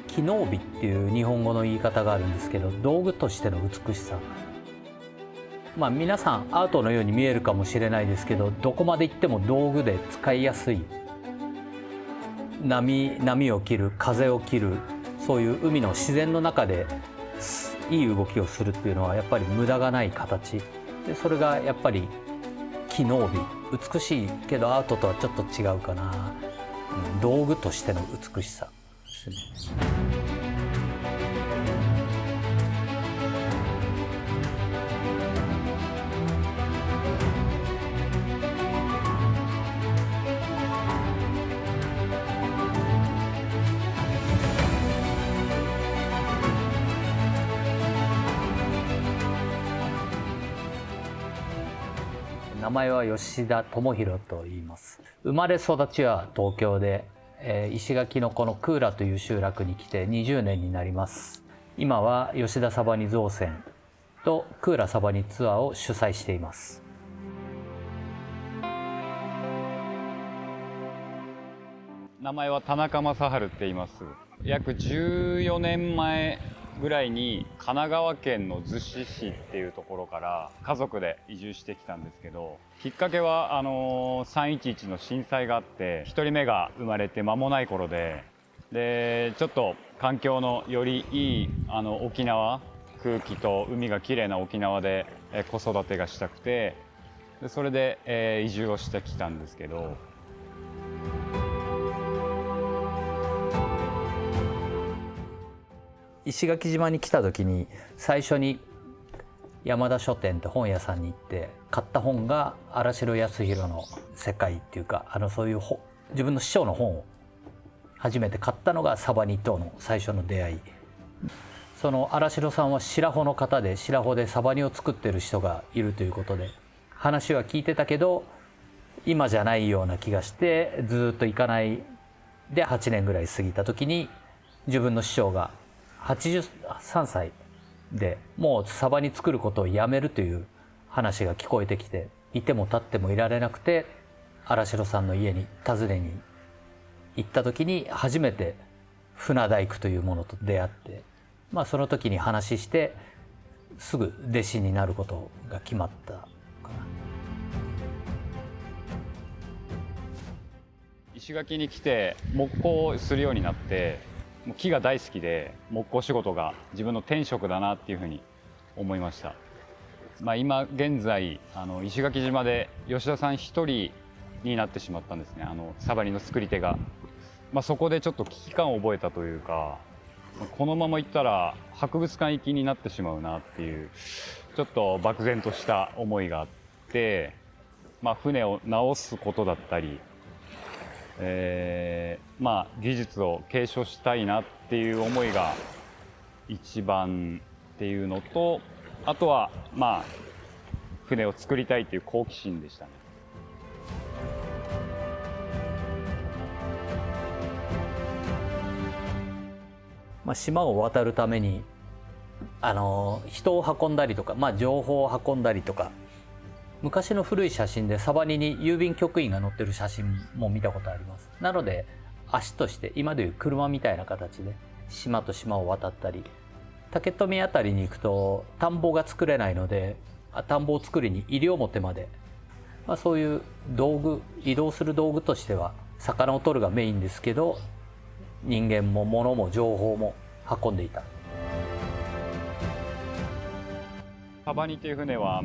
機能美っていう日本語の言い方があるんですけど、道具としての美しさ。皆さんアートのように見えるかもしれないですけど、どこまで行っても道具で使いやすい。波を切る、風を切る、そういう海の自然の中でいい動きをするっていうのはやっぱり無駄がない形で、それがやっぱり機能美、美しいけどアートとはちょっと違うかな、道具としての美しさですね。名前は吉田智弘と言います。生まれ育ちは東京で、石垣のこのクーラという集落に来て20年になります。今は吉田サバニ造船とクーラサバニツアーを主催しています。名前は田中正治って言います。約14年前ぐらいに神奈川県の逗子市っていうところから家族で移住してきたんですけど、きっかけは3.11の震災があって、1人目が生まれて間もない頃で、ちょっと環境のよりいい沖縄、空気と海がきれいな沖縄で子育てがしたくて、それで移住をしてきたんですけど。石垣島に来た時に最初に山田書店って本屋さんに行って買った本が荒城康弘の世界っていうか、そういう自分の師匠の本を初めて買ったのがサバニとの最初の出会い。その荒城さんは白穂の方で、白穂でサバニを作ってる人がいるということで話は聞いてたけど、今じゃないような気がしてずっと行かないで8年ぐらい過ぎた時に、自分の師匠が83歳でもうサバニ作ることをやめるという話が聞こえてきて、いても立ってもいられなくて荒城さんの家に訪ねに行った時に初めて船大工というものと出会って、その時に話してすぐ弟子になることが決まったかな。石垣に来て木工をするようになって、もう木が大好きで、木工仕事が自分の天職だなっていうふうに思いました。今現在石垣島で吉田さん一人になってしまったんですね、サバニの作り手が。そこでちょっと危機感を覚えたというか、このまま行ったら博物館行きになってしまうなっていう、ちょっと漠然とした思いがあって、船を直すことだったり、技術を継承したいなっていう思いが一番っていうのと、あとは船を作りたいっていう好奇心でしたね。島を渡るために人を運んだりとか、情報を運んだりとか、昔の古い写真でサバニに郵便局員が載ってる写真も見たことあります。なので足として今でいう車みたいな形で島と島を渡ったり、竹富あたりに行くと田んぼが作れないので、田んぼを作りに西表まで、そういう道具、移動する道具としては魚を取るがメインですけど、人間も物も情報も運んでいた。サバニっていう船は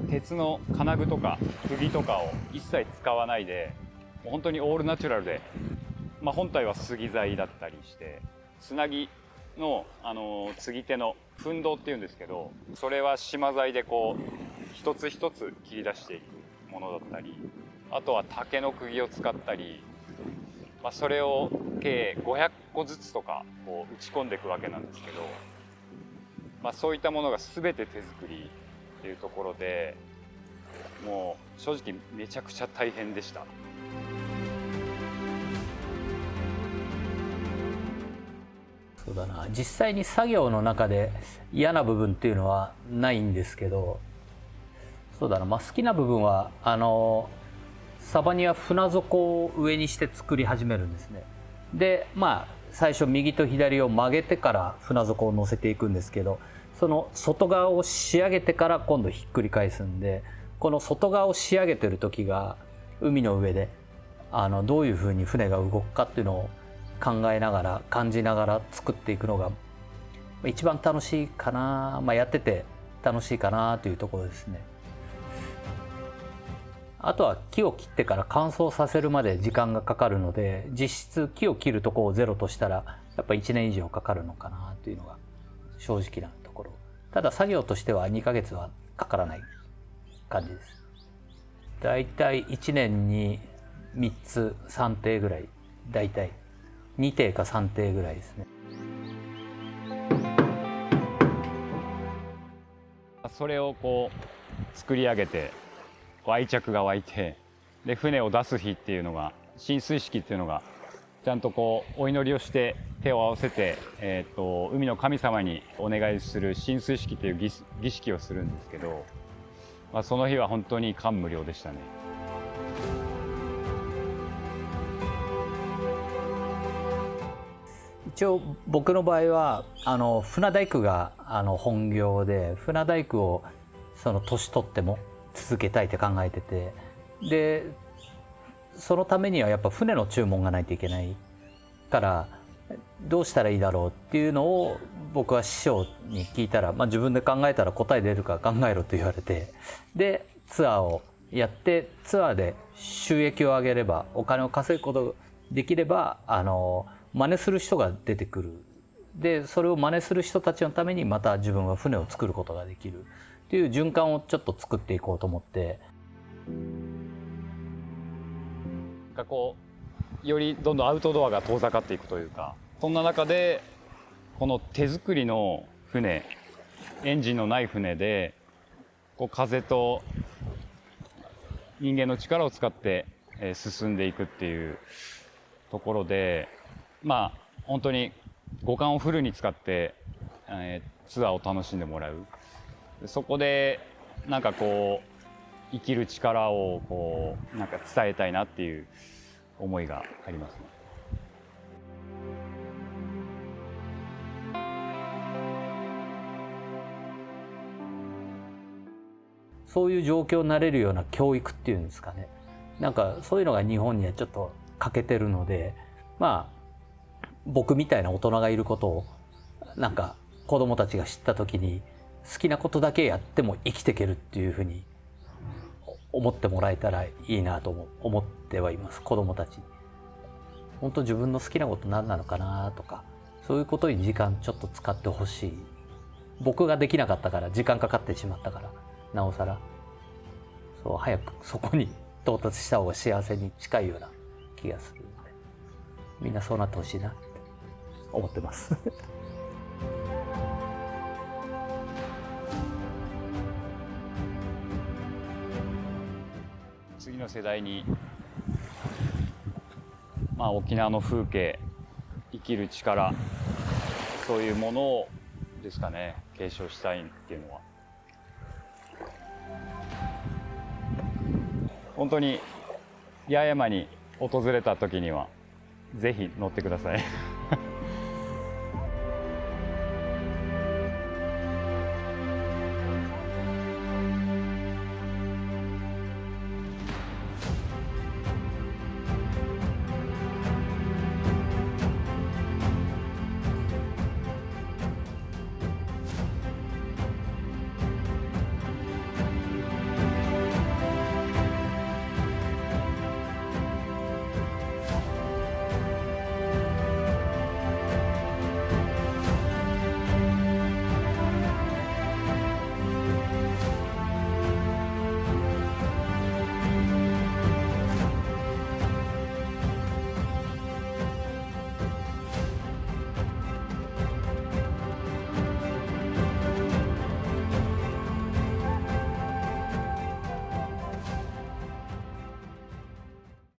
鉄の金具とか釘とかを一切使わないで、もう本当にオールナチュラルで、本体は杉材だったりして、つなぎの継ぎ手の奮導っていうんですけど、それは島材でこう一つ一つ切り出していくものだったり、あとは竹の釘を使ったり、それを計500個ずつとかこう打ち込んでいくわけなんですけど、そういったものが全て手作りっていうところで、もう正直めちゃくちゃ大変でした。そうだな、実際に作業の中で嫌な部分っていうのはないんですけど、そうだな、好きな部分はサバニは船底を上にして作り始めるんですね。でまあ最初右と左を曲げてから船底を乗せていくんですけど、その外側を仕上げてから今度ひっくり返すんで、この外側を仕上げてる時が海の上でどういうふうに船が動くかっていうのを考えながら感じながら作っていくのが一番楽しいかな、やってて楽しいかなというところですね。あとは木を切ってから乾燥させるまで時間がかかるので、実質木を切るとこをゼロとしたらやっぱ1年以上かかるのかなというのが正直なところ。ただ作業としては2ヶ月はかからない感じです。だいたい1年に3つ3艇ぐらい、だいたい2艇か3艇ぐらいですね。それをこう作り上げて愛着が湧いて、で船を出す日っていうのが、進水式っていうのがちゃんとこうお祈りをして手を合わせて、海の神様にお願いする進水式っていう儀式をするんですけど、その日は本当に感無量でしたね。一応僕の場合は船大工が本業で、船大工を年取っても続けたいって考えてて、でそのためにはやっぱ船の注文がないといけないからどうしたらいいだろうっていうのを僕は師匠に聞いたら、自分で考えたら答え出るから考えろと言われて、でツアーをやって、ツアーで収益を上げれば、お金を稼ぐことができれば真似する人が出てくる。でそれを真似する人たちのためにまた自分は船を作ることができるっていう循環をちょっと作っていこうと思って。こうよりどんどんアウトドアが遠ざかっていくというか、そんな中でこの手作りの船、エンジンのない船でこう風と人間の力を使って進んでいくっていうところで、本当に五感をフルに使ってツアーを楽しんでもらう。そこでなんかこう生きる力をこうなんか伝えたいなっていう思いがありますね。そういう状況になれるような教育っていうんですかね、なんかそういうのが日本にはちょっと欠けてるので、僕みたいな大人がいることをなんか子供たちが知った時に好きなことだけやっても生きていけるっていうふうに思ってもらえたらいいなと思ってはいます。子供たちに本当自分の好きなこと何なのかなとか、そういうことに時間ちょっと使ってほしい。僕ができなかったから時間かかってしまったから、なおさらそう早くそこに到達した方が幸せに近いような気がするので、みんなそうなってほしいなって思ってます次の世代に、沖縄の風景、生きる力、そういうものをですかね、継承したいっていうのは。本当に八重山に訪れた時にはぜひ乗ってください